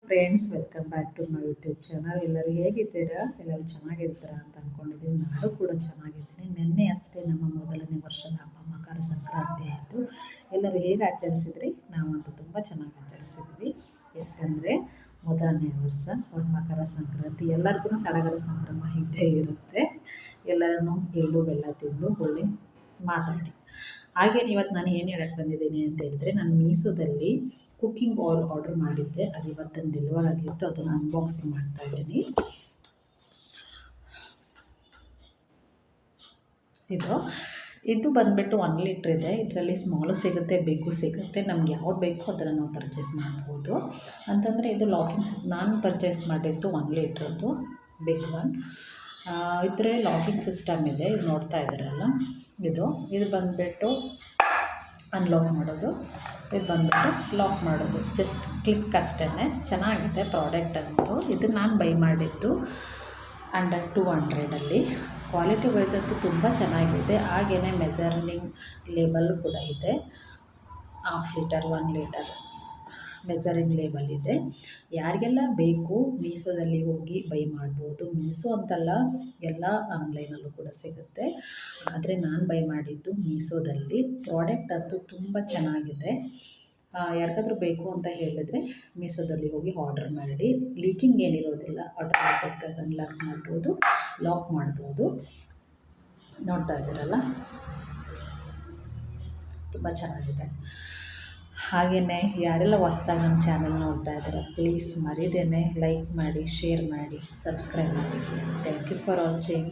Friends, welcome back to my YouTube channel. ಎಲ್ಲರೂ ಹೇಗಿದ್ದೀರಾ? ಎಲ್ಲರೂ ಚೆನ್ನಾಗಿರ್ತೀರಾ ಅಂತ ಅಂದ್ಕೊಂಡಿದ್ದೀನಿ. ನಾನು ಕೂಡ ಚೆನ್ನಾಗಿದ್ದೀನಿ. ನಿನ್ನೆ ಅಷ್ಟೇ ನಮ್ಮ ಮೊದಲನೇ ವರ್ಷದ ಹಬ್ಬ ಮಕರ ಸಂಕ್ರಾಂತಿ ಆಯಿತು. ಎಲ್ಲರೂ ಹೇಗೆ ಆಚರಿಸಿದ್ರಿ? ನಾವಂತೂ ತುಂಬ ಚೆನ್ನಾಗಿ ಆಚರಿಸಿದ್ವಿ. ಯಾಕಂದರೆ ಮೊದಲನೇ ವರ್ಷ ಮಕರ ಸಂಕ್ರಾಂತಿ ಎಲ್ಲರಿಗೂ ಸಡಗರ ಸಂಭ್ರಮ ಇದ್ದೇ ಇರುತ್ತೆ. ಎಲ್ಲರನ್ನೂ ಎಳ್ಳು ಬೆಲ್ಲ ತಿಂದು ಒಳ್ಳೆ ಮಾತಾಡಿ. ಹಾಗೆ ಇವತ್ತು ನಾನು ಏನು ಹೇಳಕ್ಕೆ ಬಂದಿದ್ದೀನಿ ಅಂತ ಹೇಳಿದ್ರೆ, ನಾನು ಮೀಶೋದಲ್ಲಿ ಕುಕ್ಕಿಂಗ್ ಆಯಿಲ್ ಆರ್ಡರ್ ಮಾಡಿದ್ದೆ. ಅದು ಇವತ್ತು ಡೆಲಿವರ್ ಆಗಿತ್ತು. ಅದನ್ನು ಅನ್ಬಾಕ್ಸಿಂಗ್ ಮಾಡ್ತಾ ಇದ್ದೀನಿ. ಇದು ಬಂದುಬಿಟ್ಟು 1 ಲೀಟ್ರ್ ಇದೆ. ಇದರಲ್ಲಿ ಸ್ಮಾಲು ಸಿಗುತ್ತೆ, ಬಿಗ್ಗು ಸಿಗುತ್ತೆ. ನಮ್ಗೆ ಯಾವ್ದು ಬೇಕೋ ಅದನ್ನು ನಾವು ಪರ್ಚೇಸ್ ಮಾಡ್ಬೋದು. ಅಂತಂದರೆ ಇದು ಲಾಕಿಂಗ್ ನಾನು ಪರ್ಚೇಸ್ ಮಾಡಿದ್ದು 1 ಲೀಟ್ರದ್ದು ಬಿಗ್ ಒನ್. ಇದರಲ್ಲಿ ಲಾಕಿಂಗ್ ಸಿಸ್ಟಮ್ ಇದೆ. ಇದು ನೋಡ್ತಾ ಇದ್ದೀರಲ್ಲ, ಇದು ಬಂದುಬಿಟ್ಟು ಅನ್ಲಾಕ್ ಮಾಡೋದು, ಇದು ಬಂದುಬಿಟ್ಟು ಲಾಕ್ ಮಾಡೋದು. ಜಸ್ಟ್ ಕ್ಲಿಕ್ ಅಷ್ಟೇ. ಚೆನ್ನಾಗಿದೆ ಪ್ರಾಡಕ್ಟ್ ಅಂತೂ. ಇದು ನಾನು ಬೈ ಮಾಡಿದ್ದು ಅಂಡರ್ 200 ಕ್ವಾಲಿಟಿ ವೈಸ್ ಅಂತೂ ತುಂಬ ಚೆನ್ನಾಗಿದೆ. ಹಾಗೆಯೇ ಮೆಜರಿಂಗ್ ಲೇಬಲ್ ಕೂಡ ಇದೆ. 1/2 ಲೀಟರ್ 1 ಲೀಟರ್ ಮೆಜರಿಂಗ್ ಲೇಬಲ್ ಇದೆ. ಯಾರಿಗೆಲ್ಲ ಬೇಕು ಮೀಶೋದಲ್ಲಿ ಹೋಗಿ ಬೈ ಮಾಡ್ಬೋದು. ಮೀಶೋ ಅಂತಲ್ಲ, ಎಲ್ಲ ಆನ್ಲೈನಲ್ಲೂ ಕೂಡ ಸಿಗುತ್ತೆ. ಆದರೆ ನಾನು ಬೈ ಮಾಡಿದ್ದು ಮೀಶೋದಲ್ಲಿ. ಪ್ರಾಡಕ್ಟ್ ಅಂತೂ ತುಂಬ ಚೆನ್ನಾಗಿದೆ. ಯಾರಿಗಾದ್ರೂ ಬೇಕು ಅಂತ ಹೇಳಿದರೆ ಮೀಶೋದಲ್ಲಿ ಹೋಗಿ ಆರ್ಡರ್ ಮಾಡಿ. ಲೀಕಿಂಗ್ ಏನಿರೋದಿಲ್ಲ. ಆಟೋಮೆಟಿಕ್ಕಾಗಿ ಅನ್ಲಾಕ್ ಮಾಡ್ಬೋದು, ಲಾಕ್ ಮಾಡ್ಬೋದು. ನೋಡ್ತಾ ಇದ್ದೀರಲ್ಲ, ತುಂಬ ಚೆನ್ನಾಗಿದೆ. ಹಾಗೆಯೇ ಯಾರೆಲ್ಲ ಹೊಸ್ದಾಗಿ ನಮ್ಮ ಚಾನಲ್ ನೋಡ್ತಾ ಇದ್ದೀರಾ, ಪ್ಲೀಸ್ ಮರಿದೇನೆ ಲೈಕ್ ಮಾಡಿ, ಶೇರ್ ಮಾಡಿ, ಸಬ್ಸ್ಕ್ರೈಬ್ ಮಾಡಿ. Thank you for watching.